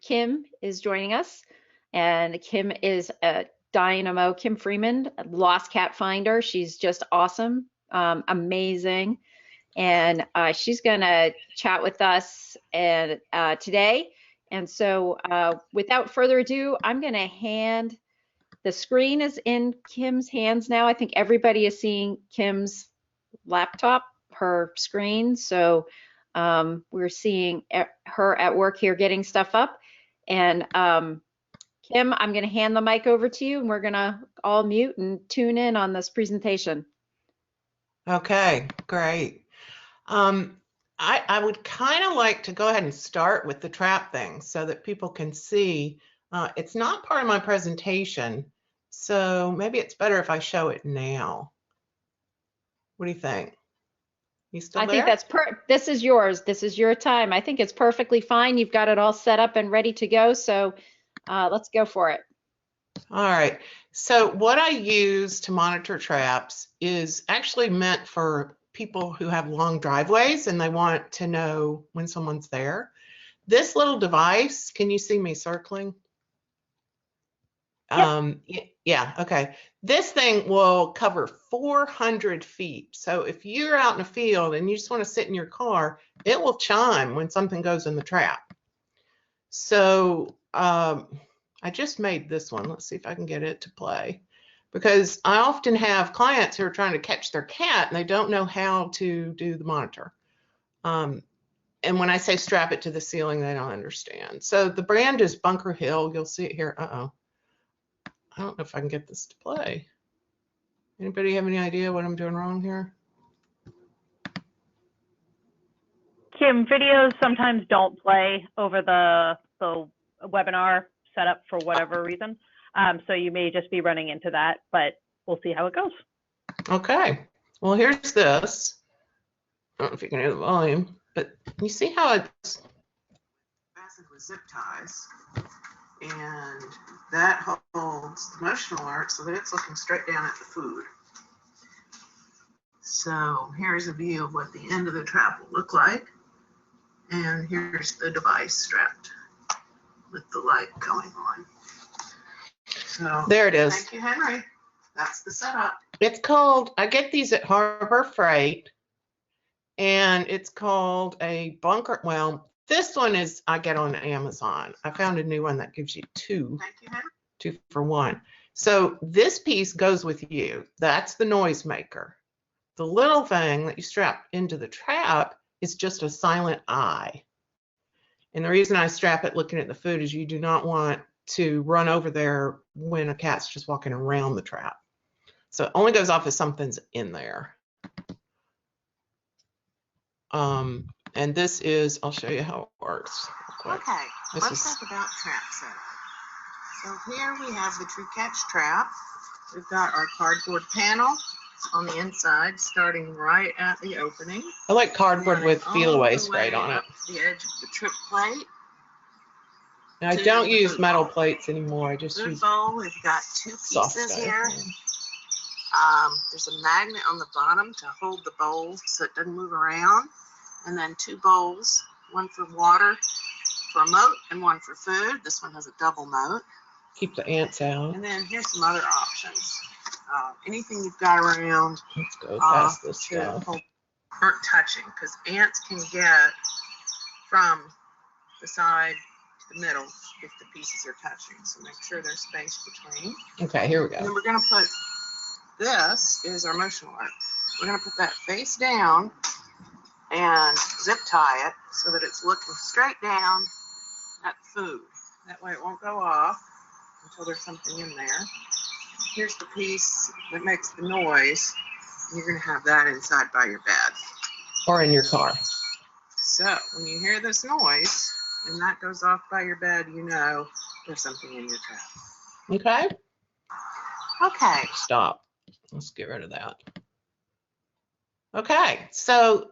Kim is joining us, and Kim is a dynamo. Kim Freeman, Lost Cat Finder. She's just awesome, amazing, and she's going to chat with us and today. And so, without further ado, I'm going to hand the screen is in Kim's hands now. I think everybody is seeing Kim's laptop, her screen. So we're seeing her at work here getting stuff up. And Kim, I'm going to hand the mic over to you, and we're going to all mute and tune in on this presentation. Okay, great. I would kind of like to go ahead and start with the trap thing so that people can see. It's not part of my presentation, so maybe it's better if I show it now. What do you think? You still there? I think that's this is yours. This is your time. I think it's perfectly fine. You've got it all set up and ready to go. So let's go for it. All right. So what I use to monitor traps is actually meant for people who have long driveways and they want to know when someone's there. This little device, can you see me circling? Yep. Yeah, okay. This thing will cover 400 feet. So if you're out in a field and you just want to sit in your car, it will chime when something goes in the trap. So I just made this one. Let's see if I can get it to play. Because I often have clients who are trying to catch their cat and they don't know how to do the monitor. And when I say strap it to the ceiling, they don't understand. So the brand is Bunker Hill. You'll see it here. Uh-oh. I don't know if I can get this to play. Anybody have any idea what I'm doing wrong here? Kim, videos sometimes don't play over the webinar setup for whatever reason. So you may just be running into that, but we'll see how it goes. Okay. Well, here's this. I don't know if you can hear the volume, but you see how it's fastened with zip ties. And that holds the motion alert so that it's looking straight down at the food. So here's a view of what the end of the trap will look like. And here's the device strapped with the light going on. So there it is. Thank you, Henry. That's the setup. It's called, I get these at Harbor Freight, and it's called a bunker, well, this one is I get on Amazon. I found a new one that gives you two for one. So this piece goes with you. That's the noisemaker. The little thing that you strap into the trap is just a silent eye. And the reason I strap it looking at the food is you do not want to run over there when a cat's just walking around the trap. So it only goes off if something's in there. And this is, I'll show you how it works. Okay, let's talk about trap setup. So here we have the True Catch trap. We've got our cardboard panel on the inside, starting right at the opening. I like cardboard with feel away sprayed on it. The edge of the trip plate. And I don't use metal plates anymore. I just use bowl. We've got two pieces here. There's a magnet on the bottom to hold the bowl so it doesn't move around. And then two bowls, one for water for a moat and one for food. This one has a double moat. Keep the ants out. And then here's some other options. Anything you've got around. Let's go past this stuff. Aren't touching, because ants can get from the side to the middle if the pieces are touching. So make sure there's space between. Okay, here we go. And then we're going to put, this is our motion alert. We're going to put that face down and zip tie it so that it's looking straight down at food. That way it won't go off until there's something in there. Here's the piece that makes the noise. You're going to have that inside by your bed. Or in your car. So when you hear this noise and that goes off by your bed, you know there's something in your trap. Okay? Okay. Stop. Let's get rid of that. Okay, so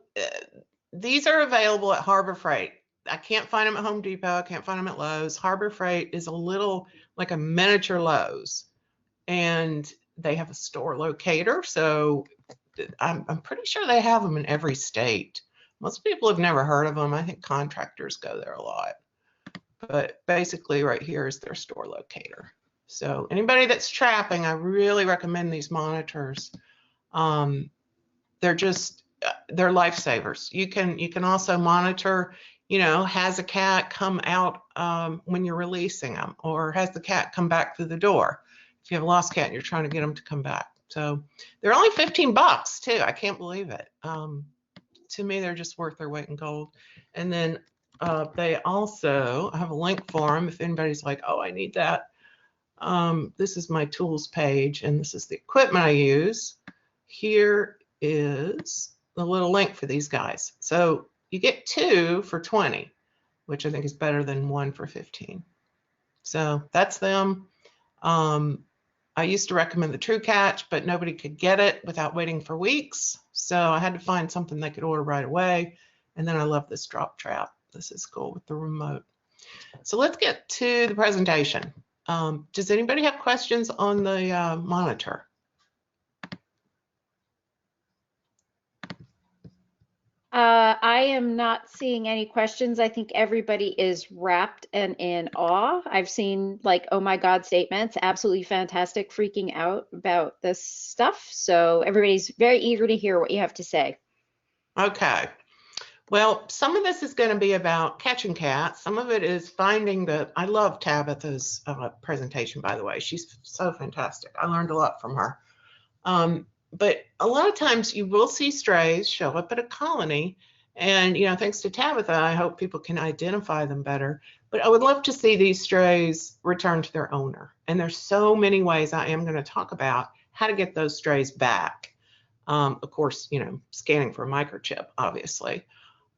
these are available at Harbor Freight. I can't find them at Home Depot. I can't find them at Lowe's. Harbor Freight is a little like a miniature Lowe's, and they have a store locator. So I'm pretty sure they have them in every state. Most people have never heard of them. I think contractors go there a lot. but basically right here is their store locator. So anybody that's trapping, I really recommend these monitors. They're lifesavers. You can also monitor, has a cat come out when you're releasing them, or has the cat come back through the door. If you have a lost cat and you're trying to get them to come back. So they're only $15 too. I can't believe it. To me, they're just worth their weight in gold. And then they also, I have a link for them if anybody's like, oh, I need that. This is my tools page, and this is the equipment I use. Here is the little link for these guys. So you get 2 for 20, which I think is better than 1 for 15. So that's them. I used to recommend the True Catch, but nobody could get it without waiting for weeks. So I had to find something they could order right away. And then I love this drop trap. This is cool with the remote. So let's get to the presentation. Does anybody have questions on the monitor? I am not seeing any questions. I think everybody is wrapped and in awe. I've seen like, oh my God statements, absolutely fantastic, freaking out about this stuff. So everybody's very eager to hear what you have to say. Okay. Well, some of this is going to be about catching cats. Some of it is finding I love Tabitha's presentation, by the way. She's so fantastic. I learned a lot from her. But a lot of times you will see strays show up at a colony, and thanks to Tabitha, I hope people can identify them better. But I would love to see these strays return to their owner. And there's so many ways I am going to talk about how to get those strays back. Of course, scanning for a microchip, obviously.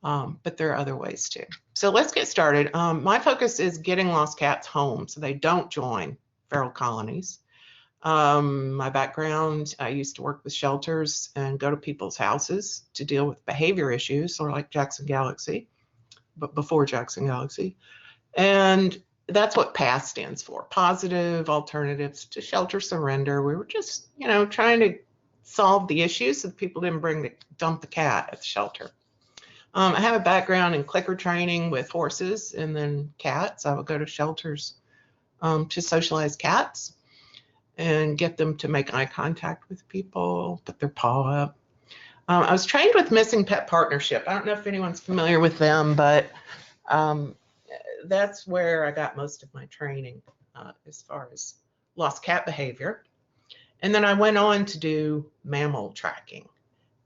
But there are other ways too. So let's get started. My focus is getting lost cats home so they don't join feral colonies. My background, I used to work with shelters and go to people's houses to deal with behavior issues, sort of like Jackson Galaxy, but before Jackson Galaxy. And that's what PATH stands for, Positive Alternatives to Shelter Surrender. We were just, trying to solve the issues so that people didn't dump the cat at the shelter. I have a background in clicker training with horses and then cats. I would go to shelters to socialize cats and get them to make eye contact with people, put their paw up. I was trained with Missing Pet Partnership. I don't know if anyone's familiar with them, but that's where I got most of my training as far as lost cat behavior. And then I went on to do mammal tracking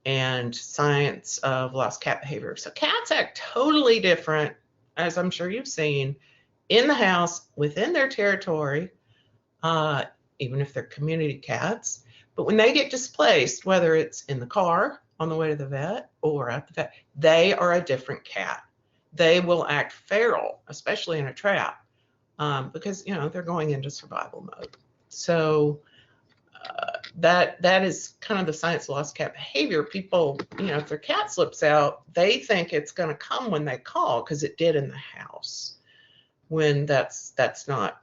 and science of lost cat behavior. So cats act totally different, as I'm sure you've seen, in the house, within their territory, even if they're community cats. But when they get displaced, whether it's in the car on the way to the vet or at the vet, they are a different cat. They will act feral, especially in a trap, because they're going into survival mode. So that is kind of the science of lost cat behavior. People, if their cat slips out, they think it's going to come when they call because it did in the house. When that's not.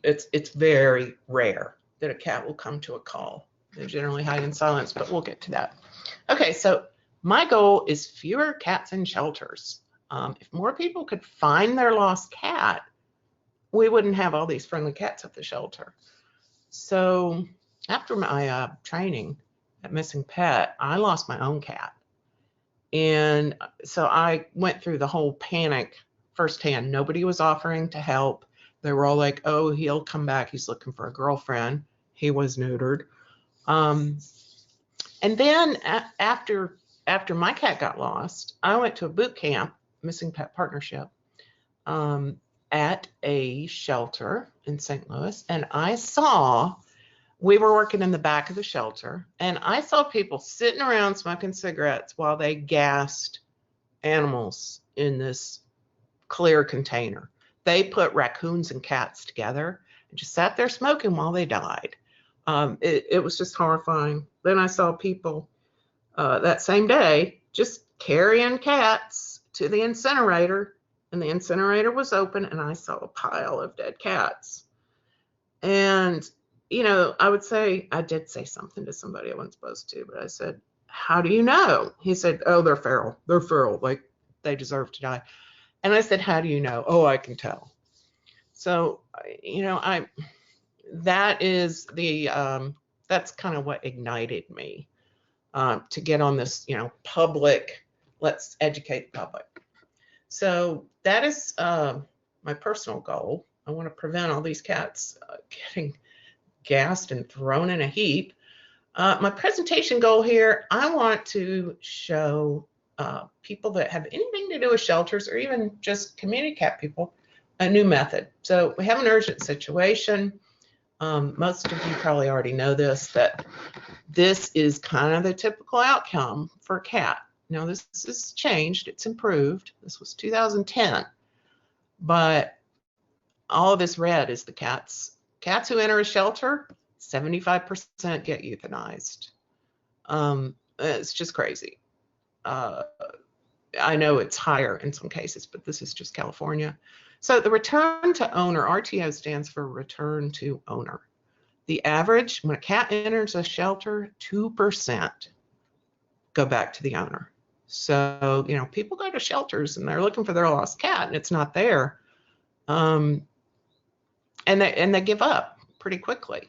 It's very rare that a cat will come to a call. They generally hide in silence, but we'll get to that. Okay, so my goal is fewer cats in shelters. If more people could find their lost cat, we wouldn't have all these friendly cats at the shelter. So after my training at Missing Pet, I lost my own cat. And so I went through the whole panic firsthand. Nobody was offering to help. They were all like, oh, he'll come back. He's looking for a girlfriend. He was neutered. And then after my cat got lost, I went to a boot camp, Missing Pet Partnership, at a shelter in St. Louis. And we were working in the back of the shelter, and I saw people sitting around smoking cigarettes while they gassed animals in this clear container. They put raccoons and cats together and just sat there smoking while they died. It was just horrifying. Then I saw people that same day just carrying cats to the incinerator, and the incinerator was open, and I saw a pile of dead cats. And, I would say, I did say something to somebody I wasn't supposed to, but I said, how do you know? He said, oh, they're feral. They're feral. Like, they deserve to die. And I said, how do you know? Oh, I can tell. So, you know, that is the, that's kind of what ignited me to get on this, you know, public, let's educate the public. So that is my personal goal. I want to prevent all these cats getting gassed and thrown in a heap. My presentation goal here, I want to show people that have anything to do with shelters or even just community cat people a new method. So we have an urgent situation. Most of you probably already know this, that this is kind of the typical outcome for a cat. Now this has changed, it's improved. This was 2010, but all of this red is the cats. Cats who enter a shelter, 75% get euthanized. It's just crazy. I know it's higher in some cases, but this is just California. So the return to owner, RTO stands for return to owner. The average, when a cat enters a shelter, 2% go back to the owner. So, you know, people go to shelters and they're looking for their lost cat and it's not there. And they give up pretty quickly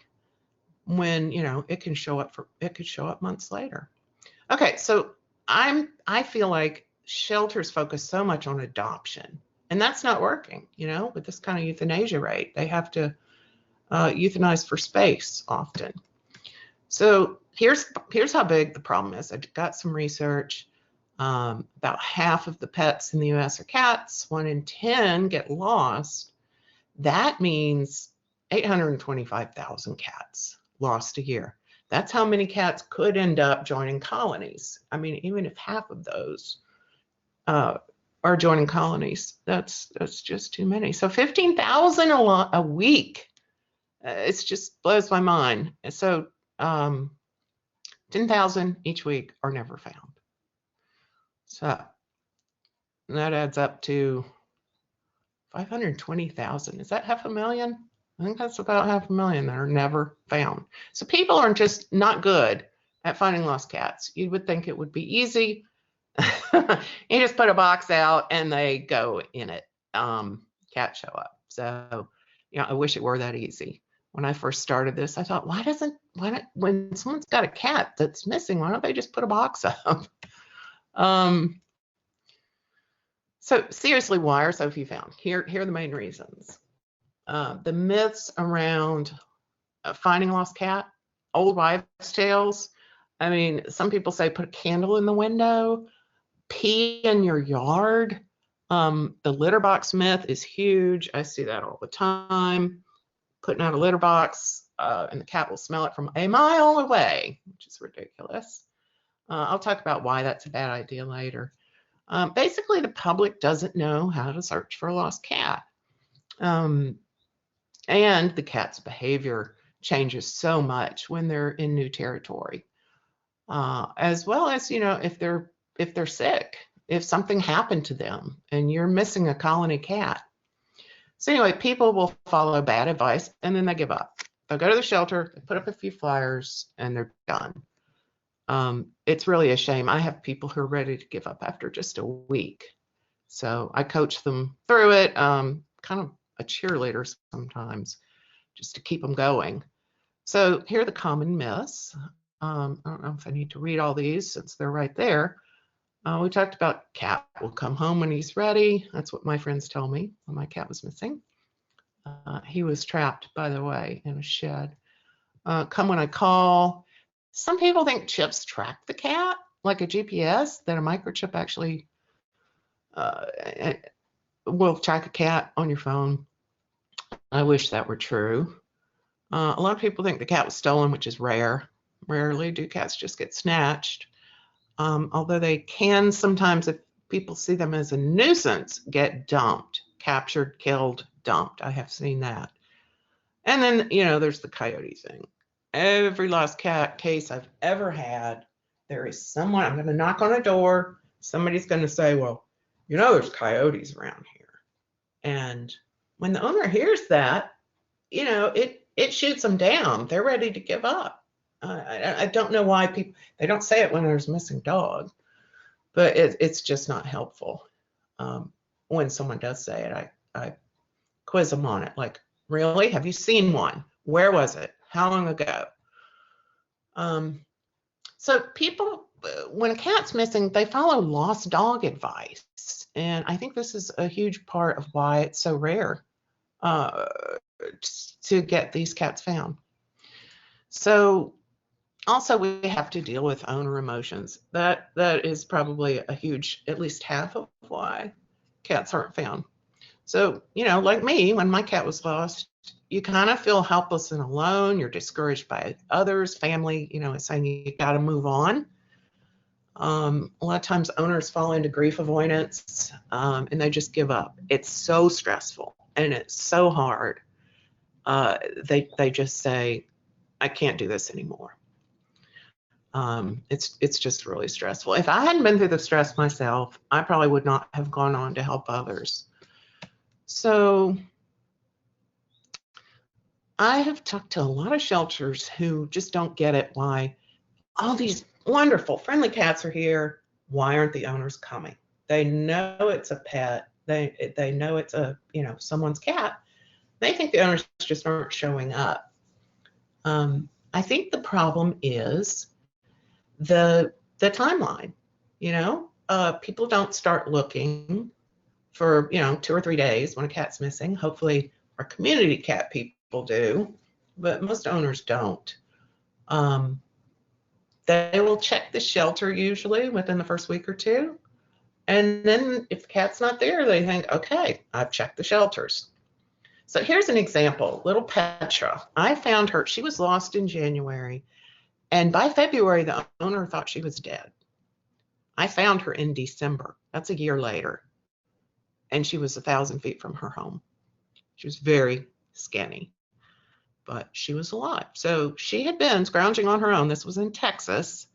when, you know, it could show up months later. Okay, so I feel like shelters focus so much on adoption, and that's not working, you know, with this kind of euthanasia rate. They have to euthanize for space often. So here's how big the problem is. I got some research. About half of the pets in the US are cats. 1 in 10 get lost. That means 825,000 cats lost a year. That's how many cats could end up joining colonies. I mean, even if half of those are joining colonies, that's just too many. So 15,000 a week. It just blows my mind. So 10,000 each week are never found. So that adds up to 520,000. Is that 500,000? I think that's about 500,000 that are never found. So people are just not good at finding lost cats. You would think it would be easy. You just put a box out and they go in it. Cats show up. So, you know, I wish it were that easy. When I first started this, I thought, when someone's got a cat that's missing, why don't they just put a box up? So seriously, why are so few found? Here are the main reasons. The myths around finding a lost cat, old wives' tales. I mean, some people say put a candle in the window, pee in your yard. The litter box myth is huge. I see that all the time. Putting out a litter box and the cat will smell it from a mile away, which is ridiculous. I'll talk about why that's a bad idea later. Basically, the public doesn't know how to search for a lost cat. And the cat's behavior changes so much when they're in new territory, as well as, you know, if they're sick, if something happened to them and you're missing a colony cat. So anyway, people will follow bad advice and then they give up. They'll go to the shelter, they put up a few flyers, and they're done. It's really a shame. I have people who are ready to give up after just a week. So I coach them through it, kind of a cheerleader sometimes, just to keep them going. So here are the common myths. I don't know if I need to read all these since they're right there. We talked about cat will come home when he's ready. That's what my friends tell me when my cat was missing. He was trapped, by the way, in a shed. Come when I call. Some people think chips track the cat, like a GPS, that a microchip actually will track a cat on your phone. I wish that were true. A lot of people think the cat was stolen, which is rare. Rarely do cats just get snatched. Although they can sometimes, if people see them as a nuisance, get dumped, captured, killed, dumped. I have seen that. And then, you know, there's the coyote thing. Every lost cat case I've ever had, there is someone, I'm going to knock on a door, somebody's going to say, well, you know, there's coyotes around here. And when the owner hears that, you know, it shoots them down. They're ready to give up. I don't know why people, they don't say it when there's a missing dog, but it's just not helpful. when someone does say it, I quiz them on it. Like, really? Have you seen one? Where was it? How long ago? So people, when a cat's missing, they follow lost dog advice. And I think this is a huge part of why it's so rare to get these cats found. So also we have to deal with owner emotions. That is probably a huge, at least half of why cats aren't found. So, you know, like me, when my cat was lost, you kind of feel helpless and alone. You're discouraged by others, family, you know, saying you got to move on. A lot of times owners fall into grief avoidance and they just give up. It's so stressful and it's so hard. They just say, I can't do this anymore. It's just really stressful. If I hadn't been through the stress myself, I probably would not have gone on to help others. So I have talked to a lot of shelters who just don't get it, why all these wonderful, friendly cats are here. Why aren't the owners coming? They know it's a pet. They know it's a, you know, someone's cat. They think the owners just aren't showing up. I think the problem is the timeline. You know, people don't start looking for, you know, 2 or 3 days when a cat's missing. Hopefully our community cat people do, but most owners don't. They will check the shelter usually within the first week or two. And then if the cat's not there, they think, okay, I've checked the shelters. So here's an example, little Petra. I found her, she was lost in January. And by February, the owner thought she was dead. I found her in December. That's a year later. And she was 1,000 feet from her home. She was very skinny, but she was alive. So she had been scrounging on her own. This was in Texas,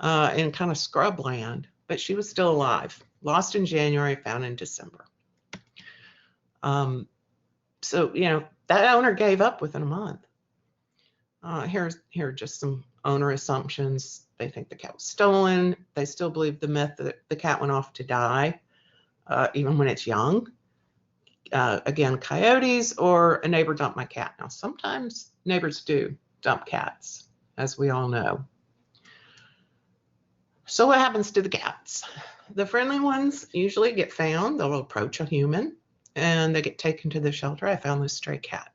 in kind of scrub land, but she was still alive. Lost in January, found in December. So, you know, that owner gave up within a month. Here are just some owner assumptions. They think the cat was stolen. They still believe the myth that the cat went off to die, even when it's young. Again, coyotes or a neighbor dumped my cat. Now, sometimes neighbors do dump cats, as we all know. So what happens to the cats? The friendly ones usually get found. They'll approach a human and they get taken to the shelter. I found this stray cat.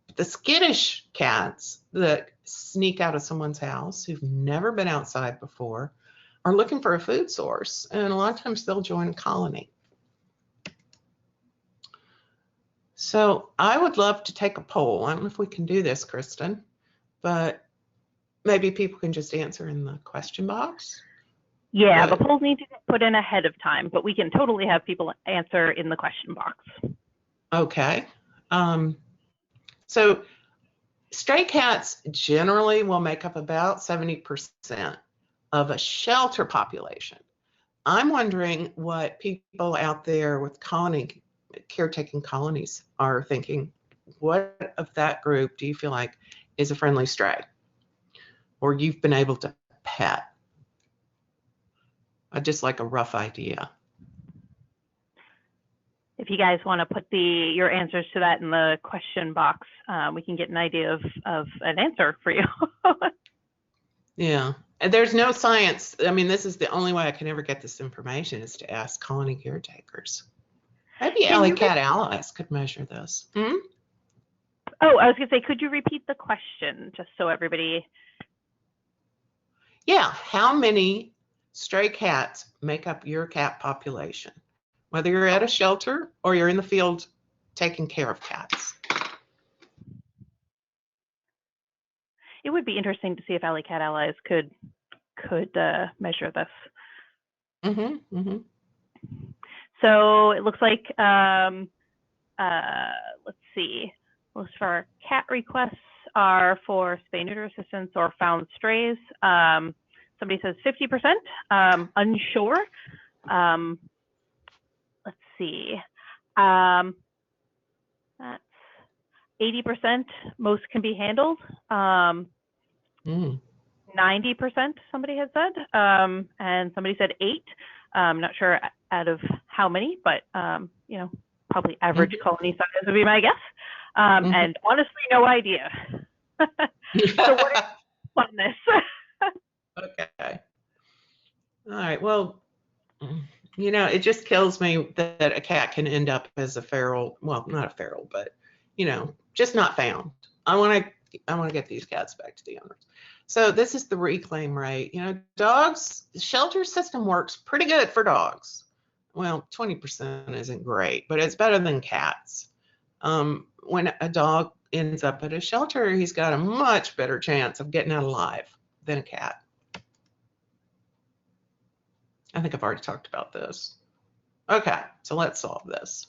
But the skittish cats that sneak out of someone's house who've never been outside before are looking for a food source, and a lot of times they'll join a colony. So I would love to take a poll. I don't know if we can do this, Kristen, but maybe people can just answer in the question box. Yeah, the polls need to get put in ahead of time, but we can totally have people answer in the question box. Okay. So stray cats generally will make up about 70% of a shelter population. I'm wondering what people out there with caretaking colonies are thinking. What of that group do you feel like is a friendly stray, or you've been able to pet? I just like a rough idea. If you guys want to put your answers to that in the question box, we can get an idea of an answer for you. Yeah, and there's no science. I mean, this is the only way I can ever get this information, is to ask colony caretakers. Maybe Alley Cat Allies could measure this. Oh, I was going to say, could you repeat the question just so everybody? Yeah, how many stray cats make up your cat population, whether you're at a shelter or you're in the field taking care of cats? It would be interesting to see if Alley Cat Allies could measure this. So it looks like, let's see, most of our cat requests are for spay-neuter assistance or found strays. Somebody says 50%, unsure. Let's see, that's 80%, most can be handled. 90%, somebody has said, and somebody said 8. I'm not sure out of how many, but you know, probably average colony size would be my guess. And honestly, no idea. So what are you on this? Okay. All right. Well, you know, it just kills me that a cat can end up as a feral. Well, not a feral, but you know, just not found. I want to get these cats back to the owners. So this is the reclaim rate. You know, dogs, the shelter system works pretty good for dogs. Well, 20% isn't great, but it's better than cats. When a dog ends up at a shelter, he's got a much better chance of getting out alive than a cat. I think I've already talked about this. Okay, so let's solve this.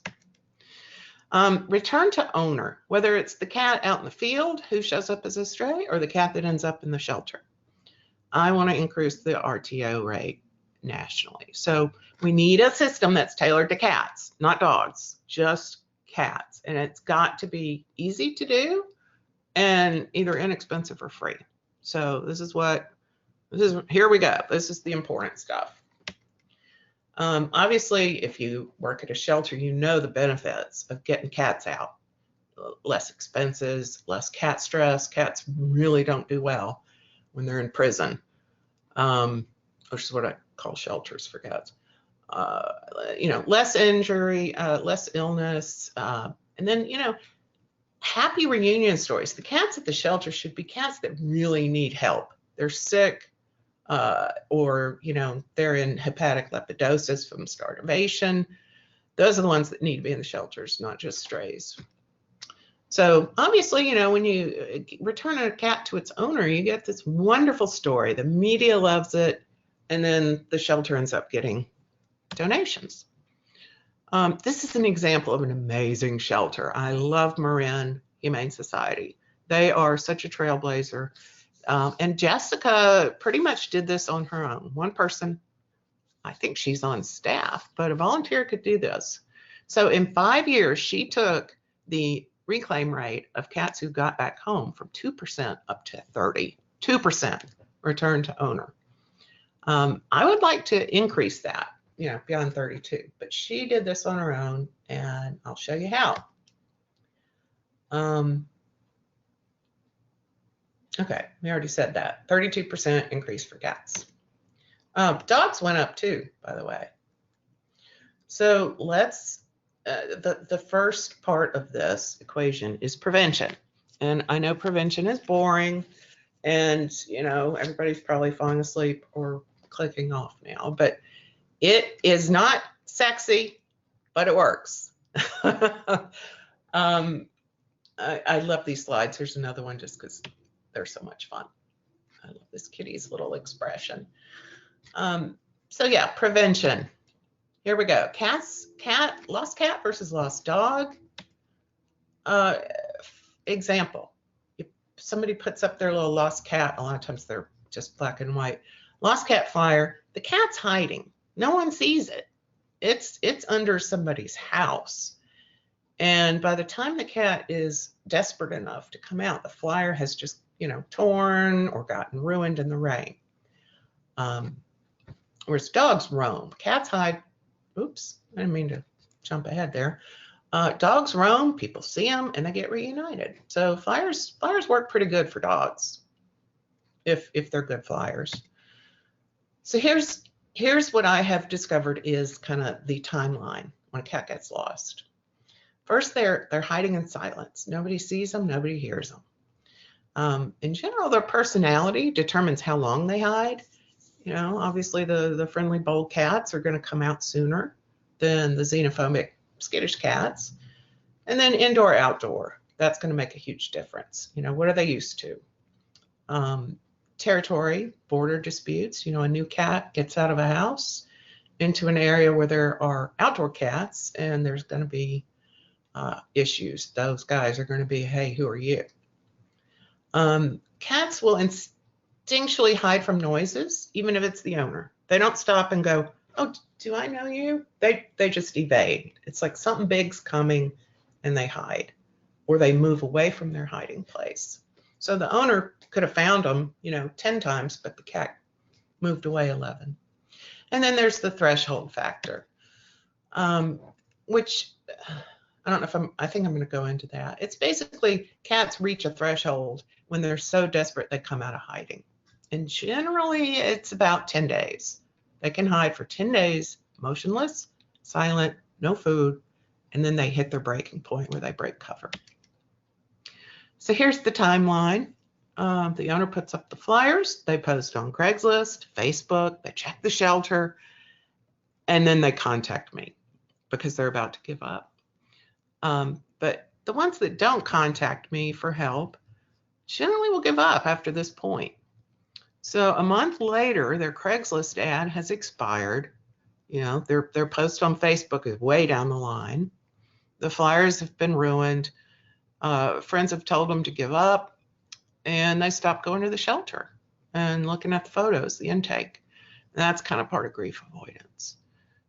Return to owner, whether it's the cat out in the field who shows up as a stray or the cat that ends up in the shelter. I want to increase the RTO rate nationally. So we need a system that's tailored to cats, not dogs, just cats. And it's got to be easy to do and either inexpensive or free. So here we go. This is the important stuff. Obviously, if you work at a shelter, you know the benefits of getting cats out. Less expenses, less cat stress. Cats really don't do well when they're in prison, which is what I call shelters for cats. You know, less injury, less illness, and then, you know, happy reunion stories. The cats at the shelter should be cats that really need help. They're sick. Or, you know, they're in hepatic lepidosis from starvation. Those are the ones that need to be in the shelters, not just strays. So obviously, you know, when you return a cat to its owner, you get this wonderful story. The media loves it, and then the shelter ends up getting donations. This is an example of an amazing shelter. I love Marin Humane Society. They are such a trailblazer. And Jessica pretty much did this on her own. One person, I think she's on staff, but a volunteer could do this. So in 5 years, she took the reclaim rate of cats who got back home from 2% up to 32% return to owner. I would like to increase that, you know, beyond 32, but she did this on her own, and I'll show you how. Okay, we already said that. 32% increase for cats. Dogs went up too, by the way. So let's, the first part of this equation is prevention. And I know prevention is boring, and, you know, everybody's probably falling asleep or clicking off now, but it is not sexy, but it works. I love these slides. Here's another one just because they're so much fun. I love this kitty's little expression. So yeah, prevention. Here we go. Lost cat versus lost dog. Example. If somebody puts up their little lost cat, a lot of times they're just black and white. Lost cat flyer. The cat's hiding. No one sees it. It's under somebody's house. And by the time the cat is desperate enough to come out, the flyer has just, you know, torn or gotten ruined in the rain. Whereas dogs roam. Cats hide. Oops, I didn't mean to jump ahead there. Dogs roam, people see them, and they get reunited. So flyers work pretty good for dogs if they're good flyers. So here's what I have discovered is kind of the timeline when a cat gets lost. First, they're hiding in silence. Nobody sees them, nobody hears them. In general, their personality determines how long they hide. You know, obviously the friendly, bold cats are going to come out sooner than the xenophobic, skittish cats. And then indoor, outdoor, that's going to make a huge difference. You know, what are they used to? Territory, border disputes. You know, a new cat gets out of a house into an area where there are outdoor cats, and there's going to be issues. Those guys are going to be, hey, who are you? Cats will instinctually hide from noises, even if it's the owner. They don't stop and go, oh, do I know you? They just evade. It's like something big's coming and they hide, or they move away from their hiding place. So the owner could have found them, you know, 10 times, but the cat moved away 11. And then there's the threshold factor, which I don't know if I think I'm going to go into that. It's basically cats reach a threshold when they're so desperate they come out of hiding. And generally it's about 10 days. They can hide for 10 days, motionless, silent, no food, and then they hit their breaking point where they break cover. So here's the timeline. The owner puts up the flyers, they post on Craigslist, Facebook, they check the shelter, and then they contact me because they're about to give up. But the ones that don't contact me for help generally will give up after this point. So a month later, their Craigslist ad has expired. You know, their post on Facebook is way down the line. The flyers have been ruined. Friends have told them to give up, and they stop going to the shelter and looking at the photos, the intake. And that's kind of part of grief avoidance.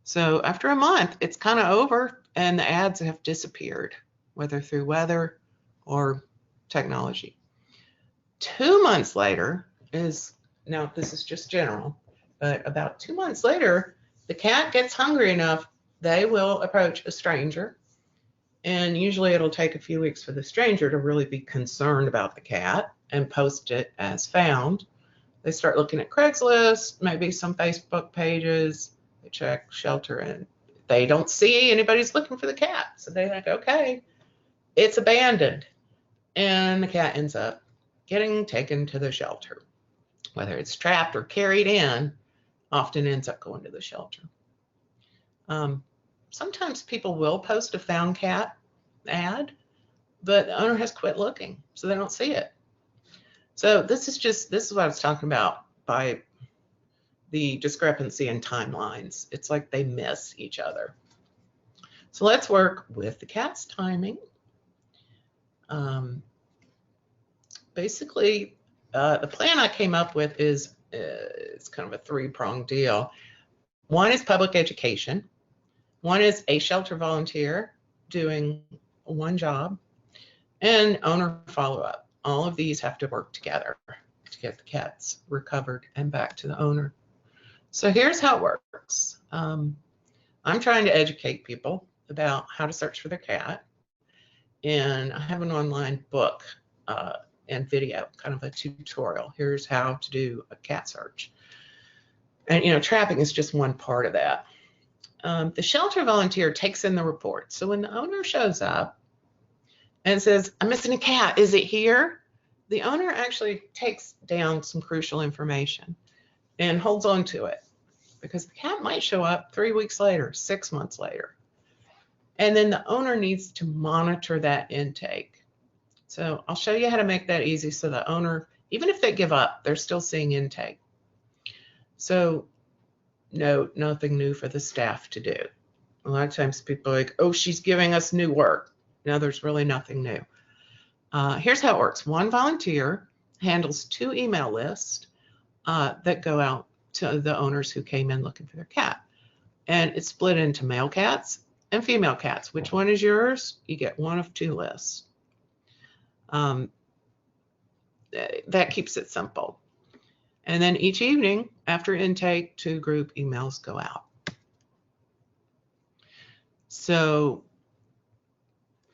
So after a month, it's kind of over, and the ads have disappeared, whether through weather or technology. 2 months later is, now this is just general, but about 2 months later, the cat gets hungry enough, they will approach a stranger. And usually it'll take a few weeks for the stranger to really be concerned about the cat and post it as found. They start looking at Craigslist, maybe some Facebook pages, they check shelter, and they don't see anybody's looking for the cat. So they think, okay, it's abandoned. And the cat ends up getting taken to the shelter. Whether it's trapped or carried in, often ends up going to the shelter. Sometimes people will post a found cat ad, but the owner has quit looking, so they don't see it. So this is what I was talking about by the discrepancy in timelines. It's like they miss each other. So let's work with the cat's timing. Basically, the plan I came up with is it's kind of a three-pronged deal. One is public education. One is a shelter volunteer doing one job, and owner follow-up. All of these have to work together to get the cats recovered and back to the owner. So here's how it works. I'm trying to educate people about how to search for their cat, and I have an online book and video, kind of a tutorial. Here's how to do a cat search. And, you know, trapping is just one part of that. The shelter volunteer takes in the report. So when the owner shows up and says, I'm missing a cat, is it here? The owner actually takes down some crucial information and holds on to it, because the cat might show up 3 weeks later, 6 months later. And then the owner needs to monitor that intake. So I'll show you how to make that easy so the owner, even if they give up, they're still seeing intake. So no, nothing new for the staff to do. A lot of times people are like, oh, she's giving us new work. No, there's really nothing new. Here's how it works. One volunteer handles 2 email lists that go out to the owners who came in looking for their cat. And it's split into male cats and female cats. Which one is yours? You get one of 2 lists. That keeps it simple. And then each evening after intake, 2 group emails go out. So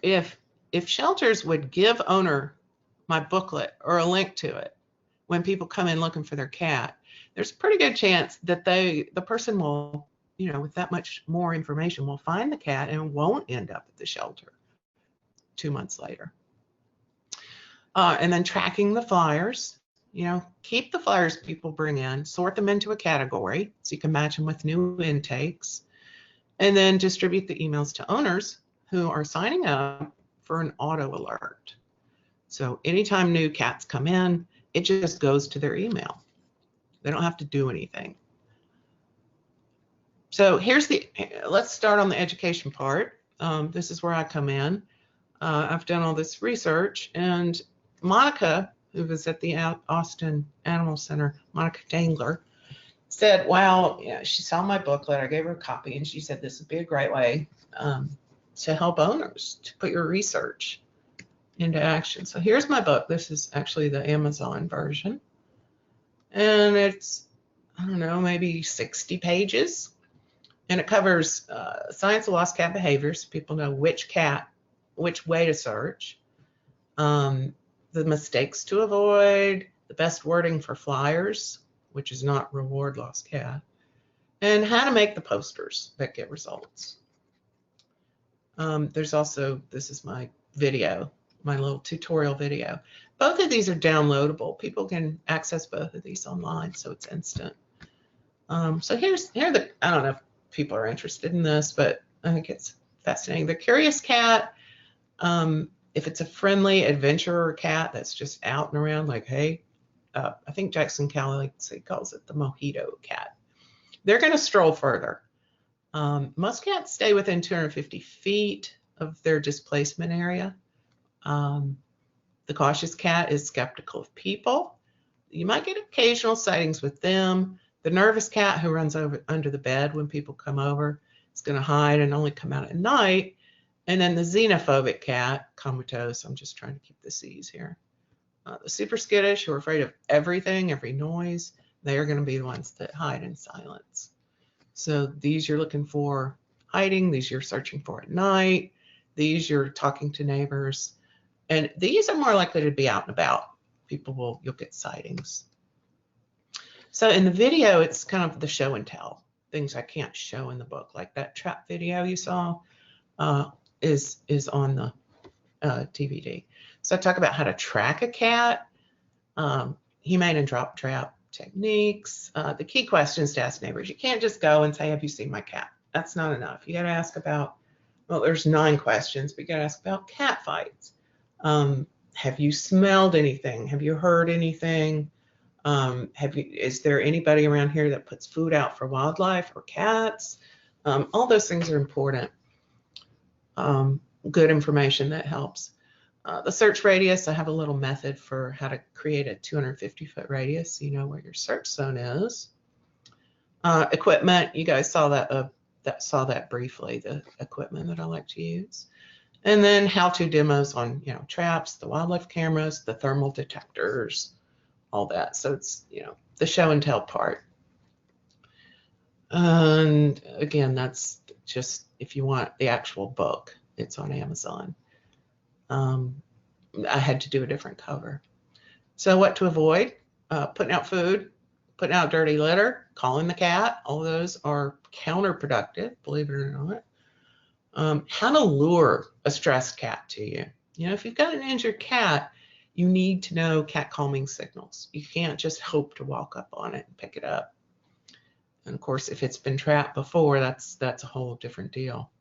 if shelters would give owner my booklet or a link to it when people come in looking for their cat, there's a pretty good chance that the person will, you know, with that much more information, will find the cat and won't end up at the shelter 2 months later. And then tracking the flyers, you know, keep the flyers people bring in, sort them into a category so you can match them with new intakes, and then distribute the emails to owners who are signing up for an auto alert. So anytime new cats come in, it just goes to their email. They don't have to do anything. So let's start on the education part. This is where I come in. I've done all this research, and Monica, who was at the Austin Animal Center, Monica Dangler, said, well, yeah, she saw my booklet, I gave her a copy, and she said this would be a great way to help owners to put your research into action. So here's my book. This is actually the Amazon version. And it's I don't know, maybe 60 pages. And it covers science of lost cat behaviors. People know which way to search, the mistakes to avoid, the best wording for flyers, which is not reward lost cat, and how to make the posters that get results. There's also, this is my video, my little tutorial video. Both of these are downloadable. People can access both of these online, so it's instant. So here are the, I don't know if people are interested in this, but I think it's fascinating. The curious cat, if it's a friendly adventurer cat that's just out and around, like, hey, I think Jackson Galaxy calls it the mojito cat. They're going to stroll further. Most cats stay within 250 feet of their displacement area. The cautious cat is skeptical of people. You might get occasional sightings with them. The nervous cat who runs under the bed when people come over is going to hide and only come out at night. And then the xenophobic cat, comatose, I'm just trying to keep the C's here. The super skittish, who are afraid of everything, every noise, they are going to be the ones that hide in silence. So these you're looking for hiding, these you're searching for at night, these you're talking to neighbors, and these are more likely to be out and about. You'll get sightings. So in the video, it's kind of the show and tell, things I can't show in the book, like that trap video you saw is on the DVD. So I talk about how to track a cat, humane and drop trap techniques, the key questions to ask neighbors. You can't just go and say, have you seen my cat? That's not enough. You got to ask about, well, there's 9 questions, but you got to ask about cat fights. Have you smelled anything? Have you heard anything? Is there anybody around here that puts food out for wildlife or cats? All those things are important. Good information that helps. The search radius, I have a little method for how to create a 250-foot radius so you know where your search zone is. Equipment, you guys saw that briefly, the equipment that I like to use. And then how-to demos on, traps, the wildlife cameras, the thermal detectors, all that. So it's, the show and tell part. And again, that's just, if you want the actual book, it's on Amazon. I had to do a different cover. So what to avoid? Putting out food, putting out dirty litter, calling the cat. All those are counterproductive, believe it or not. How to lure a stressed cat to you. If you've got an injured cat, you need to know cat calming signals. You can't just hope to walk up on it and pick it up. And of course, if it's been trapped before, that's a whole different deal.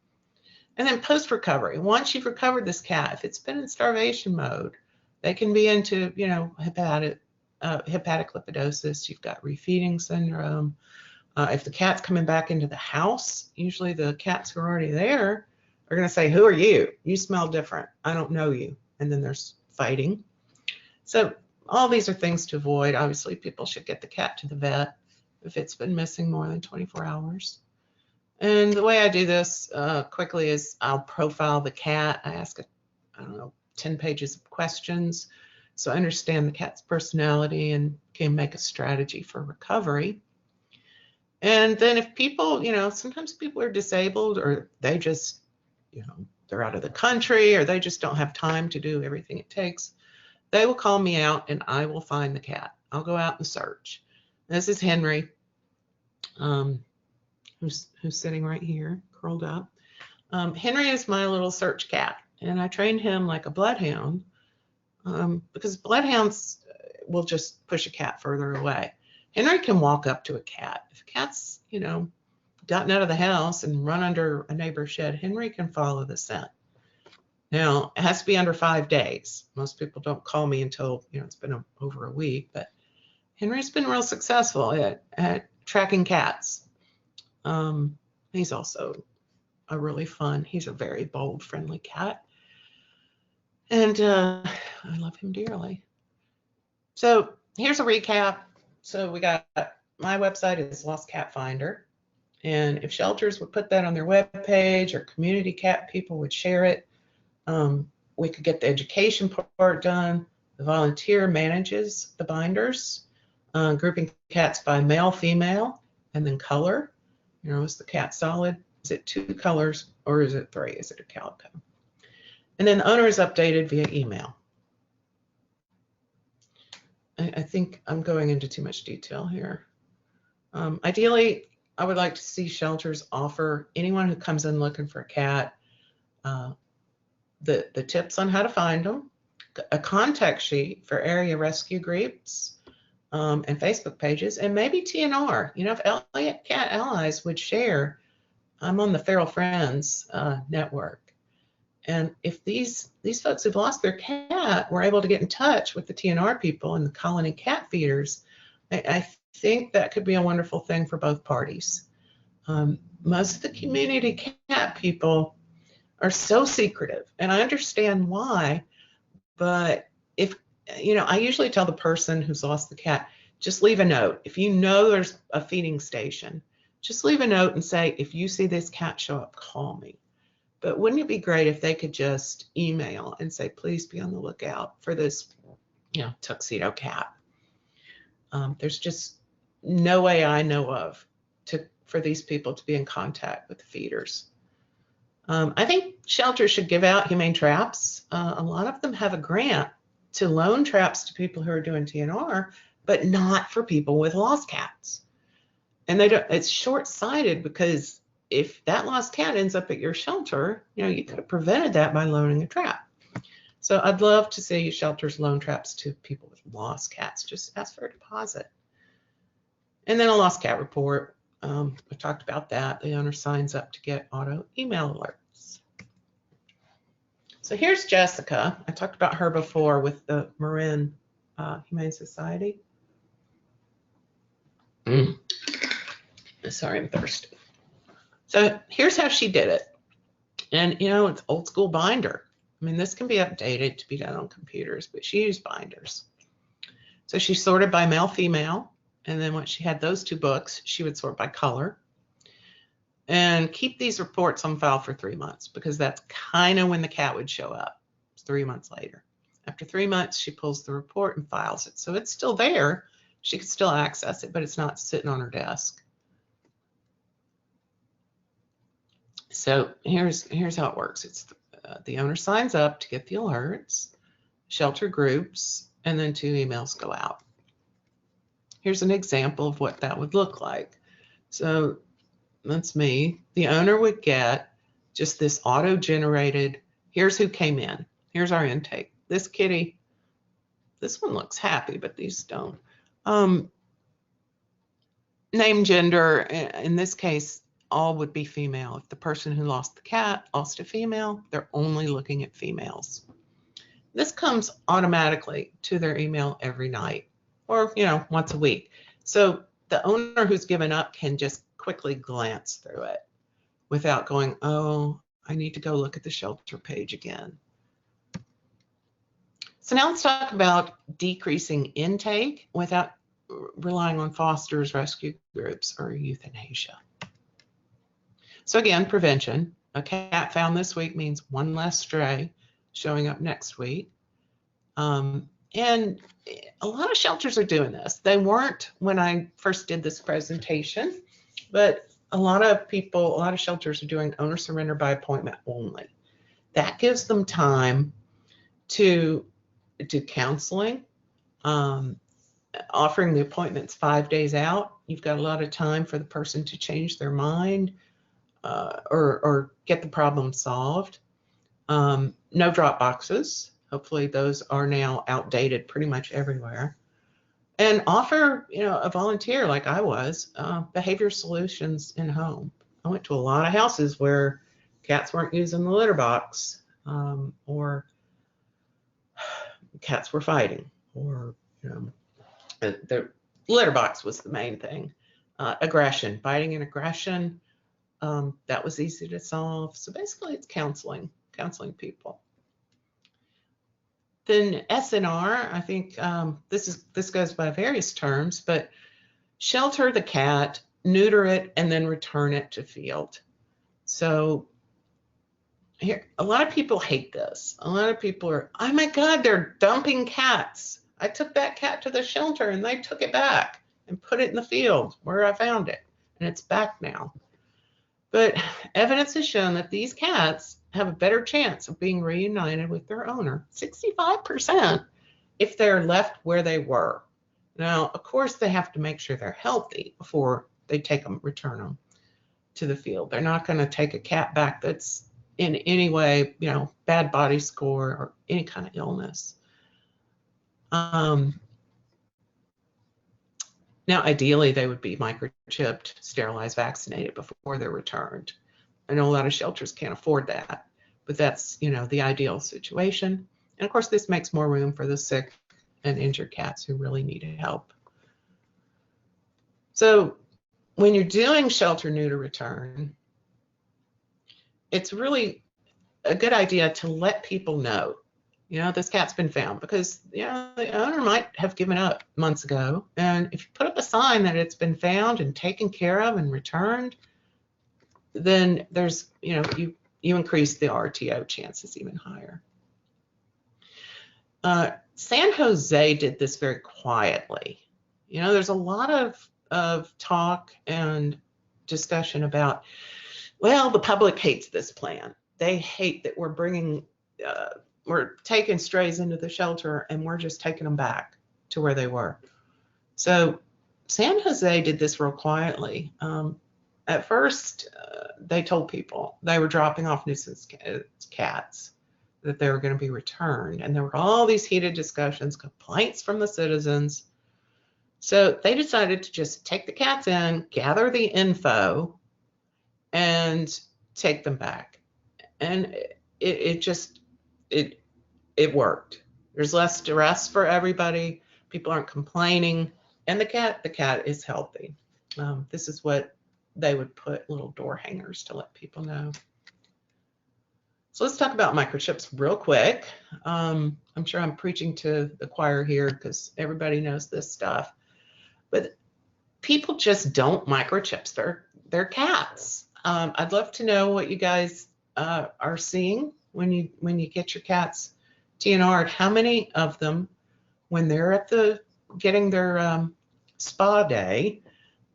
And then post-recovery, once you've recovered this cat, if it's been in starvation mode, they can be into, hepatic lipidosis. You've got refeeding syndrome. If the cat's coming back into the house, usually the cats who are already there are going to say, who are you? You smell different. I don't know you. And then there's fighting. So all these are things to avoid. Obviously, people should get the cat to the vet if it's been missing more than 24 hours. And the way I do this quickly is I'll profile the cat. I ask, 10 pages of questions. So I understand the cat's personality and can make a strategy for recovery. And then if people, sometimes people are disabled or they just, they're out of the country or they just don't have time to do everything it takes, they will call me out and I will find the cat. I'll go out and search. This is Henry. Who's sitting right here, curled up. Henry is my little search cat, and I trained him like a bloodhound because bloodhounds will just push a cat further away. Henry can walk up to a cat. If a cat's, gotten out of the house and run under a neighbor's shed, Henry can follow the scent. Now, it has to be under 5 days. Most people don't call me until, it's been over a week, but Henry's been real successful at tracking cats. He's also he's a very bold, friendly cat. And I love him dearly. So here's a recap. So we got, my website is Lost Cat Finder. And if shelters would put that on their webpage or community cat people would share it, we could get the education part done. The volunteer manages the binders. grouping cats by male, female, and then color. You know, is the cat solid? Is it 2 colors or is it 3? Is it a calico? And then the owner is updated via email. I think I'm going into too much detail here. Ideally, I would like to see shelters offer anyone who comes in looking for a cat the tips on how to find them, a contact sheet for area rescue groups and Facebook pages, and maybe TNR. You know, if Elliott Cat Allies would share, I'm on the Feral Friends network. And if these folks who've lost their cat were able to get in touch with the TNR people and the colony cat feeders, I think that could be a wonderful thing for both parties. Most of the community cat people are so secretive, and I understand why, but if, you know, I usually tell the person who's lost the cat, just leave a note. If you know there's a feeding station, just leave a note and say, if you see this cat show up, call me. But wouldn't it be great if they could just email and say, please be on the lookout for this, you know, tuxedo cat. There's just no way I know of for these people to be in contact with the feeders. I think shelters should give out humane traps. A lot of them have a grant to loan traps to people who are doing TNR, but not for people with lost cats. And they don't, it's short-sighted, because if that lost cat ends up at your shelter, you know, you could have prevented that by loaning a trap. So I'd love to see shelters loan traps to people with lost cats. Just ask for a deposit. And then a lost cat report. We talked about that. The owner signs up to get auto email alerts. So here's Jessica. I talked about her before with the Marin Humane Society. Sorry, I'm thirsty. So here's how she did it. And, you know, it's old school binder. I mean, this can be updated to be done on computers, but she used binders. So she sorted by male, female. And then once she had those 2 books, she would sort by color and keep these reports on file for 3 months, because that's kind of when the cat would show up. It's 3 months later. After 3 months, she pulls the report and files it. So it's still there. She can still access it, but it's not sitting on her desk. So here's how it works. It's the owner signs up to get the alerts, shelter groups, and then 2 emails go out. Here's an example of what that would look like. So that's me. The owner would get just this auto-generated, here's who came in. Here's our intake. This kitty, this one looks happy, but these don't. Name, gender, in this case, all would be female. If the person who lost the cat lost a female, they're only looking at females. This comes automatically to their email every night, or, you know, once a week. So the owner who's given up can just quickly glance through it without going, oh, I need to go look at the shelter page again. So now let's talk about decreasing intake without relying on fosters, rescue groups, or euthanasia. So again, prevention. A cat found this week means 1 less stray showing up next week. And a lot of shelters are doing this. They weren't when I first did this presentation, but a lot of shelters are doing owner surrender by appointment only. That gives them time to do counseling, offering the appointments 5 days out. You've got a lot of time for the person to change their mind or get the problem solved. No drop boxes. Hopefully those are now outdated pretty much everywhere. And offer, you know, a volunteer like I was, behavior solutions in home. I went to a lot of houses where cats weren't using the litter box, or cats were fighting, or, you know, the litter box was the main thing. Aggression, biting and aggression, that was easy to solve. So basically it's counseling people. Then SNR, I think this goes by various terms, but shelter the cat, neuter it, and then return it to field. So here, a lot of people hate this. A lot of people are, oh my God, they're dumping cats. I took that cat to the shelter and they took it back and put it in the field where I found it, and it's back now. But evidence has shown that these cats have a better chance of being reunited with their owner, 65%, if they're left where they were. Now, of course, they have to make sure they're healthy before they return them to the field. They're not going to take a cat back that's in any way, bad body score or any kind of illness. Now, ideally, they would be microchipped, sterilized, vaccinated before they're returned. I know a lot of shelters can't afford that, but that's, the ideal situation. And of course, this makes more room for the sick and injured cats who really need help. So when you're doing shelter neuter return, it's really a good idea to let people know, this cat's been found, because the owner might have given up months ago. And if you put up a sign that it's been found and taken care of and returned, then there's, you increase the RTO chances even higher. San Jose did this very quietly. There's a lot of talk and discussion about, well, the public hates this plan. They hate that we're taking strays into the shelter and we're just taking them back to where they were. So San Jose did this real quietly. At first, they told people they were dropping off nuisance cats, that they were going to be returned. And there were all these heated discussions, complaints from the citizens. So they decided to just take the cats in, gather the info, and take them back. And it worked. There's less stress for everybody. People aren't complaining, and the cat is healthy. This is what they would put little door hangers to let people know. So let's talk about microchips real quick. I'm sure I'm preaching to the choir here because everybody knows this stuff, but people just don't microchips their cats. I'd love to know what you guys are seeing when you get your cats TNR'd. How many of them, when they're at getting their spa day,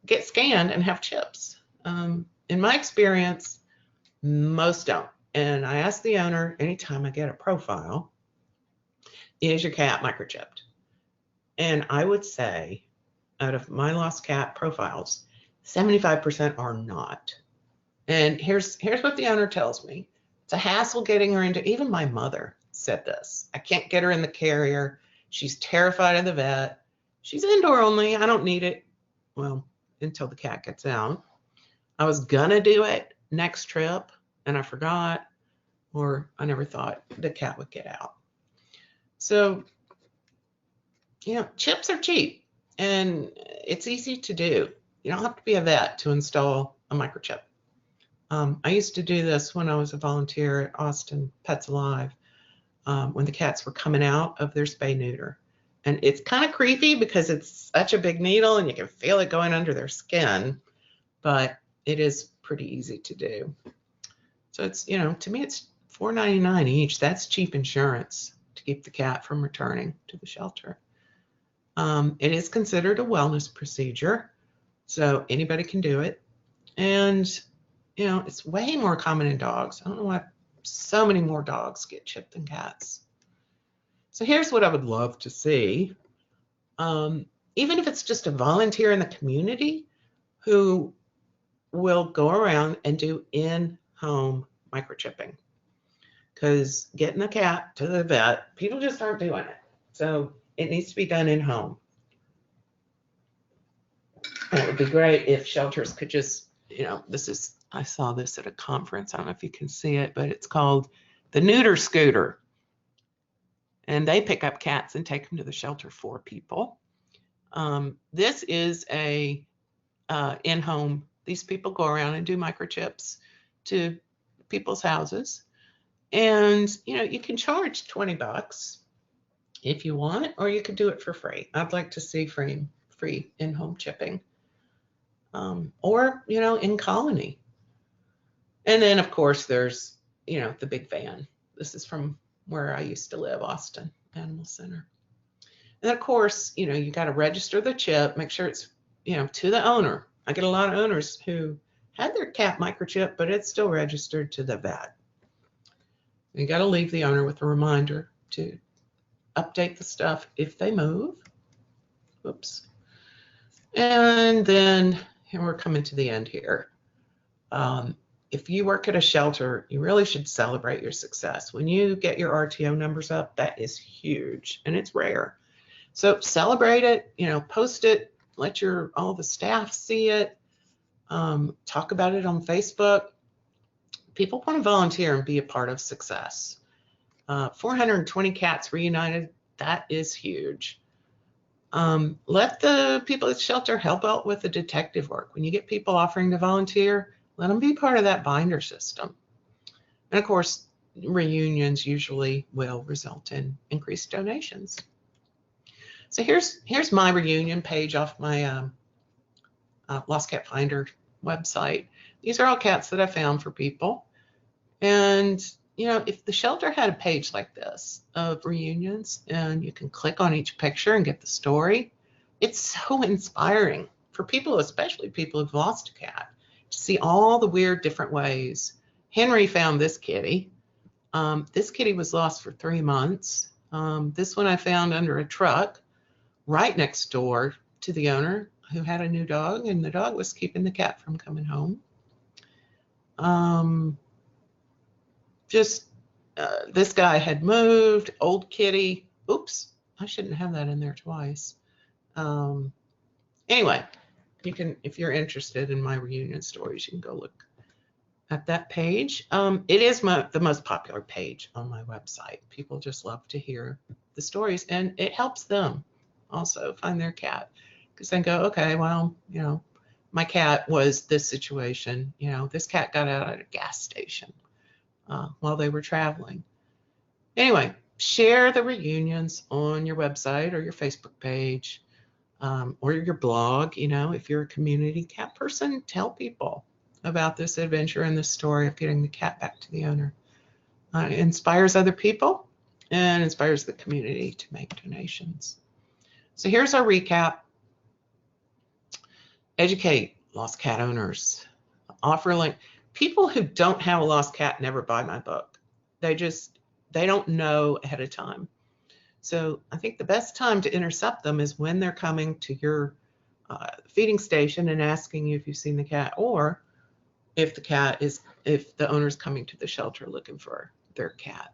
get scanned and have chips? In my experience, most don't. And I ask the owner anytime I get a profile, is your cat microchipped? And I would say, out of my lost cat profiles, 75% are not. And here's what the owner tells me. It's a hassle getting her into, even my mother said this. I can't get her in the carrier. She's terrified of the vet. She's indoor only. I don't need it. Well, until the cat gets out. I was gonna do it next trip and I forgot, or I never thought the cat would get out. So, chips are cheap and it's easy to do. You don't have to be a vet to install a microchip. I used to do this when I was a volunteer at Austin Pets Alive, when the cats were coming out of their spay neuter. And it's kind of creepy because it's such a big needle and you can feel it going under their skin, but it is pretty easy to do. So it's, to me, it's $4.99 each. That's cheap insurance to keep the cat from returning to the shelter. It is considered a wellness procedure, so anybody can do it. And, it's way more common in dogs. I don't know why so many more dogs get chipped than cats. So here's what I would love to see. Even if it's just a volunteer in the community who will go around and do in-home microchipping. Because getting a cat to the vet, people just aren't doing it. So it needs to be done in home. And it would be great if shelters could just, I saw this at a conference. I don't know if you can see it, but it's called the Neuter Scooter. And they pick up cats and take them to the shelter for people. This is a in-home. These people go around and do microchips to people's houses. And, you can charge $20 if you want, or you could do it for free. I'd like to see free in-home chipping. Or, in colony. And then, of course, there's, the big van. This is from where I used to live, Austin Animal Center. And of course, you know, you got to register the chip, make sure it's, you know, to the owner. I get a lot of owners who had their cat microchip, but it's still registered to the vet. You got to leave the owner with a reminder to update the stuff if they move. Oops. And then we're coming to the end here. If you work at a shelter, you really should celebrate your success. When you get your RTO numbers up, that is huge, and it's rare. So celebrate it, you know, post it, let all the staff see it, talk about it on Facebook. People want to volunteer and be a part of success. 420 cats reunited, that is huge. Let the people at the shelter help out with the detective work. When you get people offering to volunteer, let them be part of that binder system. And of course, reunions usually will result in increased donations. So here's my reunion page off my Lost Cat Finder website. These are all cats that I found for people. And, you know, if the shelter had a page like this of reunions and you can click on each picture and get the story, it's so inspiring for people, especially people who've lost a cat, to see all the weird different ways. Henry found this kitty. This kitty was lost for 3 months. This one I found under a truck right next door to the owner who had a new dog, and the dog was keeping the cat from coming home. This guy had moved, old kitty. Oops, I shouldn't have that in there twice. Anyway, you can, if you're interested in my reunion stories, you can go look at that page. It is the most popular page on my website. People just love to hear the stories, and it helps them also find their cat, because they go, okay, well, you know, my cat was this situation. You know, this cat got out at a gas station while they were traveling. Anyway, share the reunions on your website or your Facebook page or your blog. You know, if you're a community cat person, tell people about this adventure and this story of getting the cat back to the owner. It inspires other people and inspires the community to make donations. So here's our recap. Educate lost cat owners. Offer a link. People who don't have a lost cat never buy my book. They don't know ahead of time. So I think the best time to intercept them is when they're coming to your feeding station and asking you if you've seen the cat, or if the owner's coming to the shelter looking for their cat.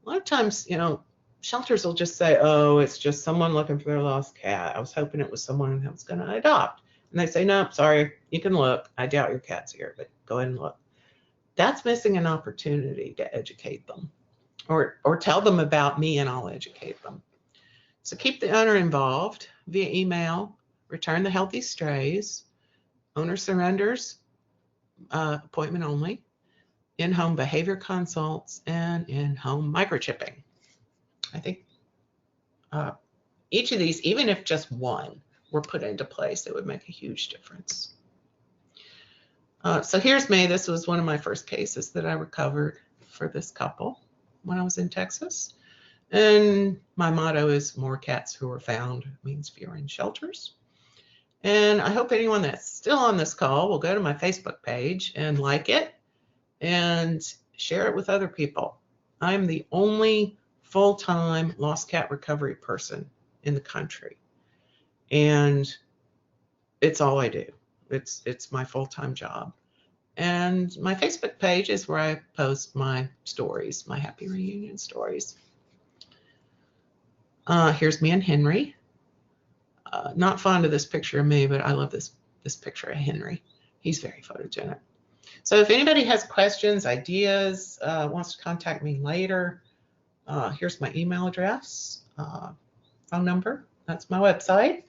A lot of times, you know, shelters will just say, oh, it's just someone looking for their lost cat. I was hoping it was someone that was going to adopt. And they say, no, sorry, you can look. I doubt your cat's here, but go ahead and look. That's missing an opportunity to educate them, or tell them about me and I'll educate them. So keep the owner involved via email, return the healthy strays, owner surrenders, appointment only, in-home behavior consults, and in-home microchipping. I think each of these, even if just one were put into place, it would make a huge difference. So here's me. This was one of my first cases that I recovered for this couple when I was in Texas. And my motto is more cats who are found means fewer in shelters. And I hope anyone that's still on this call will go to my Facebook page and like it and share it with other people. I'm the only full-time lost cat recovery person in the country. And it's all I do. It's my full-time job. And my Facebook page is where I post my stories, my happy reunion stories. Here's me and Henry. Not fond of this picture of me, but I love this picture of Henry. He's very photogenic. So if anybody has questions, ideas, wants to contact me later, here's my email address, phone number. That's my website.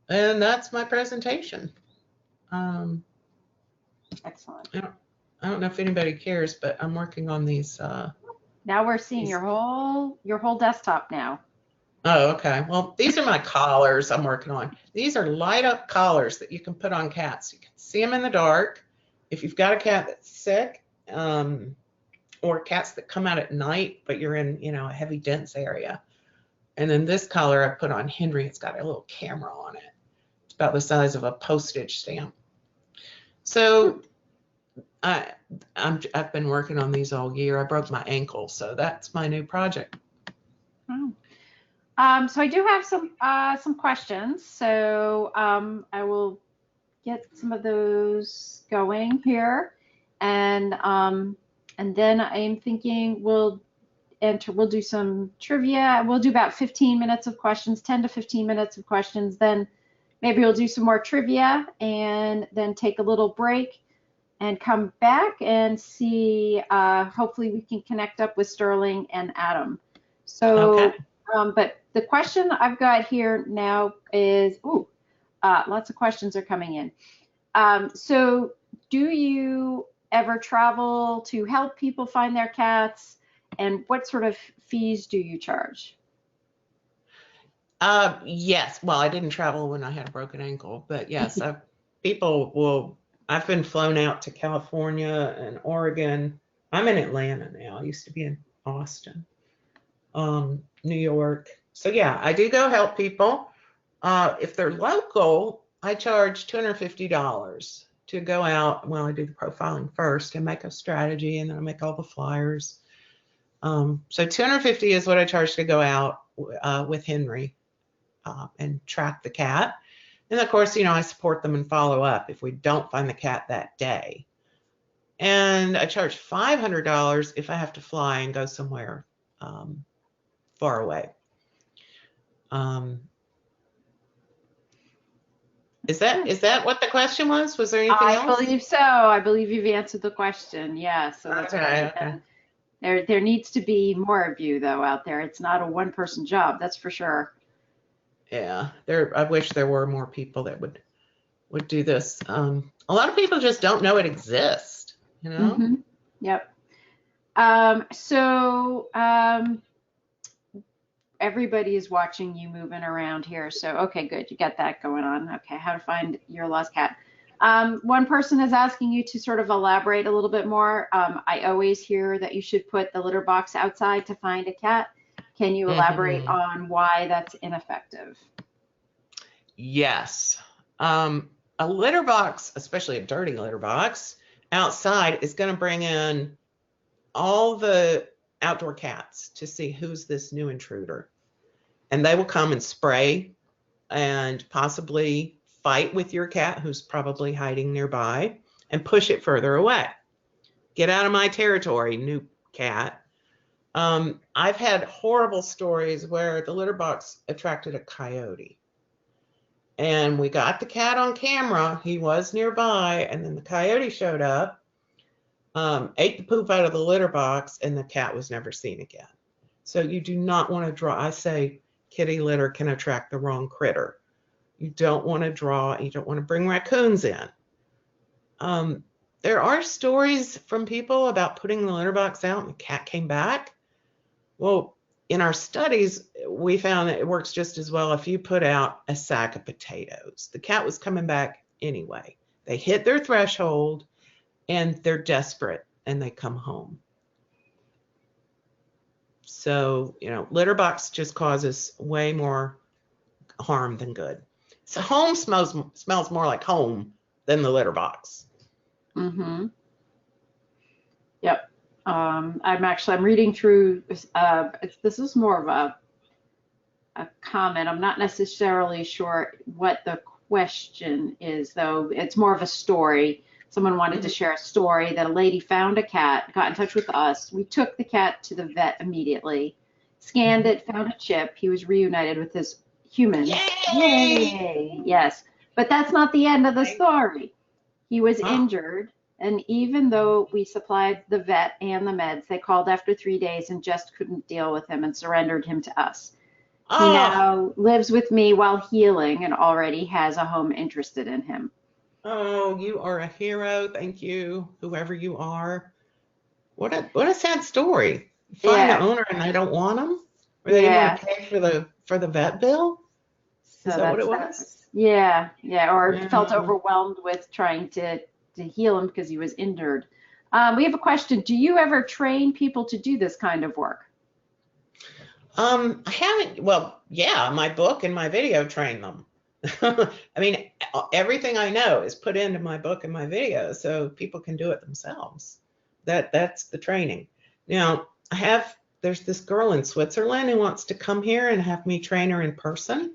And that's my presentation. Excellent. I don't know if anybody cares, but I'm working on these. Now we're seeing your whole desktop now. Oh, okay. Well, these are my collars I'm working on. These are light up collars that you can put on cats. You can see them in the dark. If you've got a cat that's sick, or cats that come out at night, but you're in, you know, a heavy dense area, And then this collar I put on Henry. It's got a little camera on it. It's about the size of a postage stamp. So I've been working on these all year. I broke my ankle, so that's my new project. Oh. So I do have some questions. So I will get some of those going here, and then I'm thinking we'll do some trivia. We'll do about 15 minutes of questions, 10 to 15 minutes of questions. Then maybe we'll do some more trivia, and then take a little break and come back and see. Hopefully we can connect up with Sterling and Adam. So, Okay. but the question I've got here now is, lots of questions are coming in. So do you ever travel to help people find their cats, and what sort of fees do you charge? Yes. Well, I didn't travel when I had a broken ankle, but yes, I've been flown out to California and Oregon. I'm in Atlanta now. I used to be in Austin, New York. So yeah, I do go help people. If they're local, I charge $250 to go out. Well, I do the profiling first and make a strategy, and then I make all the flyers. So $250 is what I charge to go out with Henry and track the cat. And of course, I support them and follow up if we don't find the cat that day. And I charge $500 if I have to fly and go somewhere far away. Is that what the question was? Was there anything else? I believe so. I believe you've answered the question. Yeah, so that's Okay, great. okay. And there needs to be more of you though out there. It's not a one-person job, that's for sure. Yeah, I wish there were more people that would do this. A lot of people just don't know it exists, Mm-hmm. Yep. Everybody is watching you moving around here. So, okay, good. You got that going on. Okay, how to find your lost cat. One person is asking you to sort of elaborate a little bit more. I always hear that you should put the litter box outside to find a cat. Can you elaborate on why that's ineffective? Yes. A litter box, especially a dirty litter box, outside is going to bring in all the outdoor cats to see who's this new intruder. And they will come and spray and possibly fight with your cat who's probably hiding nearby and push it further away. Get out of my territory, new cat. I've had horrible stories where the litter box attracted a coyote. And we got the cat on camera. He was nearby, and then the coyote showed up, ate the poop out of the litter box, and the cat was never seen again. So you do not want to draw. I say kitty litter can attract the wrong critter. You don't want to draw. You don't want to bring raccoons in. There are stories from people about putting the litter box out and the cat came back. Well, in our studies, we found that it works just as well if you put out a sack of potatoes. The cat was coming back anyway. They hit their threshold and they're desperate and they come home. So, litter box just causes way more harm than good. So home smells more like home than the litter box. Mm-hmm. Yep. I'm reading through, this is more of a comment. I'm not necessarily sure what the question is, though. It's more of a story. Someone wanted to share a story that a lady found a cat, got in touch with us. We took the cat to the vet immediately, scanned it, found a chip. He was reunited with his human. Yay! Yay! Yes. But that's not the end of the story. He was injured. And even though we supplied the vet and the meds, they called after 3 days and just couldn't deal with him and surrendered him to us. He now lives with me while healing and already has a home interested in him. Oh, you are a hero. Thank you, whoever you are. What a sad story. Find the owner and they don't want him? Or they didn't want to pay for the vet bill? So is that what it was? Yeah. Or felt overwhelmed with trying to heal him because he was injured. We have a question. Do you ever train people to do this kind of work? I haven't, well, yeah, my book and my video train them. I mean, everything I know is put into my book and my video, so people can do it themselves. That's the training. Now, there's this girl in Switzerland who wants to come here and have me train her in person,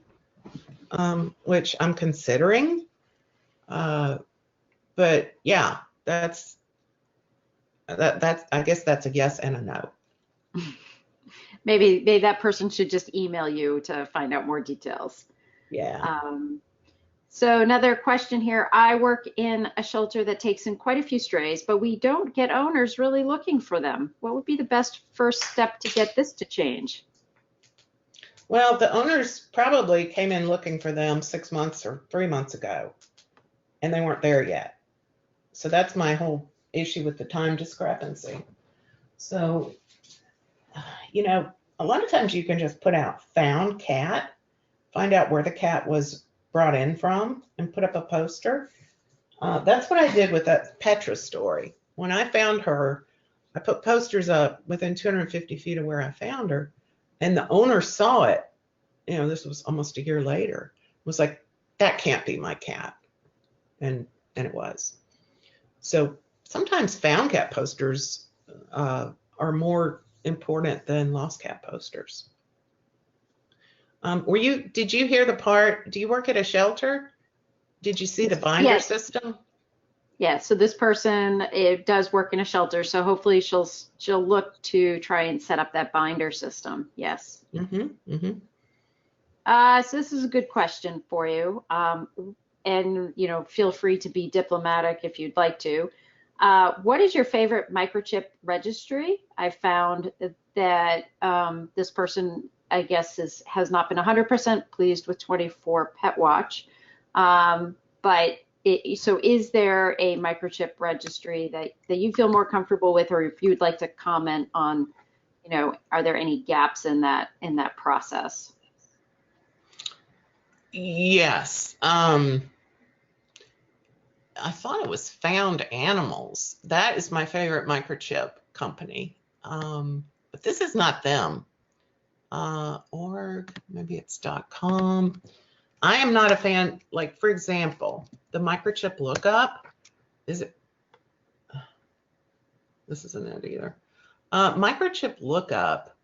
which I'm considering. But yeah, I guess that's a yes and a no. Maybe that person should just email you to find out more details. Yeah. So another question here. I work in a shelter that takes in quite a few strays, but we don't get owners really looking for them. What would be the best first step to get this to change? Well, the owners probably came in looking for them 6 months or 3 months ago, and they weren't there yet. So that's my whole issue with the time discrepancy. So, you know, a lot of times you can just put out found cat, find out where the cat was brought in from, and put up a poster. That's what I did with that Petra story. When I found her, I put posters up within 250 feet of where I found her, and the owner saw it. You know, this was almost a year later. Was like, that can't be my cat, and it was. So sometimes found cat posters are more important than lost cat posters. Did you hear the part? Do you work at a shelter? Did you see the binder system? Yeah, so this person, it does work in a shelter, so hopefully she'll look to try and set up that binder system. Yes. So this is a good question for you. And you know, feel free to be diplomatic if you'd like to. What is your favorite microchip registry? I found that this person, I guess, has not been 100% pleased with 24 Pet Watch. But so is there a microchip registry that you feel more comfortable with, or if you'd like to comment on, you know, are there any gaps in that process? Yes. I thought it was Found Animals. That is my favorite microchip company. But this is not them. Org, maybe it's .com. I am not a fan, like, for example, the microchip lookup, this isn't it either. Microchip lookup,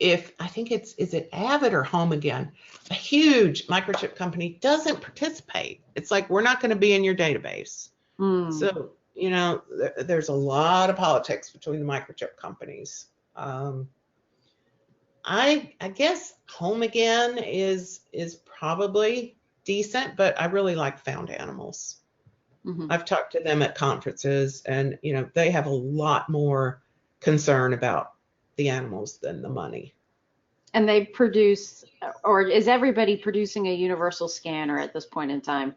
I think is it Avid or Home Again? A huge microchip company doesn't participate. It's like, we're not going to be in your database. So, you know, there's a lot of politics between the microchip companies. I guess Home Again is probably decent, but I really like Found Animals. I've talked to them at conferences, and you know, they have a lot more concern about the animals than the money. And they produce, or is everybody producing a universal scanner at this point in time?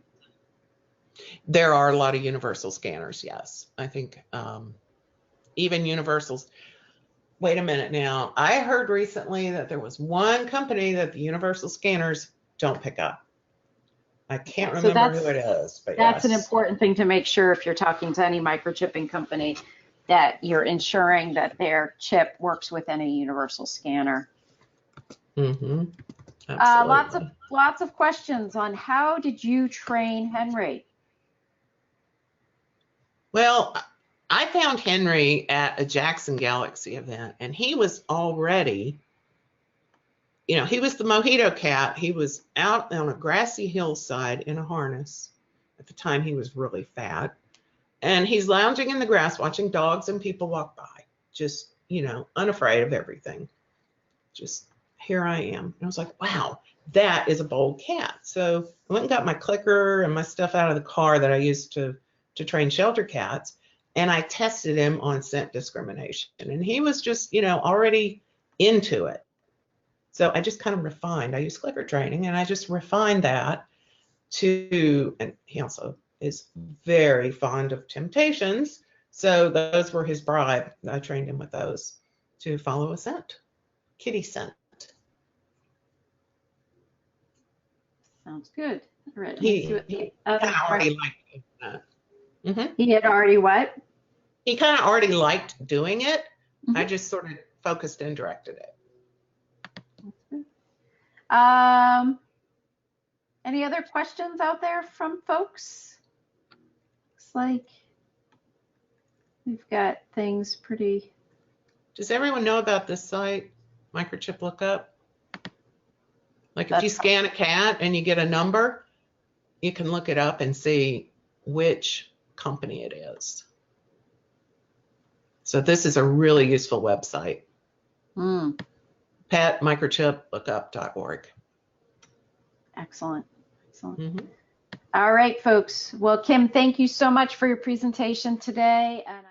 There are a lot of universal scanners, yes. I think even universals. Wait a minute now. I heard recently that there was one company that the universal scanners don't pick up. I can't remember who it is, but that's yes. An important thing to make sure if you're talking to any microchipping company, that you're ensuring that their chip works within a universal scanner. Absolutely. Lots of questions on how did you train Henry? Well, I found Henry at a Jackson Galaxy event, and he was already, you know, he was the mojito cat. He was out on a grassy hillside in a harness. At the time, he was really fat. And he's lounging in the grass, watching dogs and people walk by, just, you know, unafraid of everything. Just, here I am. And I was like, wow, that is a bold cat. So I went and got my clicker and my stuff out of the car that I used to train shelter cats. And I tested him on scent discrimination. And he was just, you know, already into it. So I just kind of refined. I used clicker training, and I just refined that to, and he also is very fond of temptations. So those were his bribe. I trained him with those to follow a scent, kitty scent. Sounds good. All right. He already liked that. He had already what? He kind of already liked doing it. I just sort of focused and directed it. Any other questions out there from folks? Looks like we've got things pretty. Does everyone know about this site, Microchip Lookup? Like if you scan a cat and you get a number, you can look it up and see which company it is. So this is a really useful website. Petmicrochiplookup.org. Excellent. Excellent. Mm-hmm. All right, folks. Well, Kim, thank you so much for your presentation today. And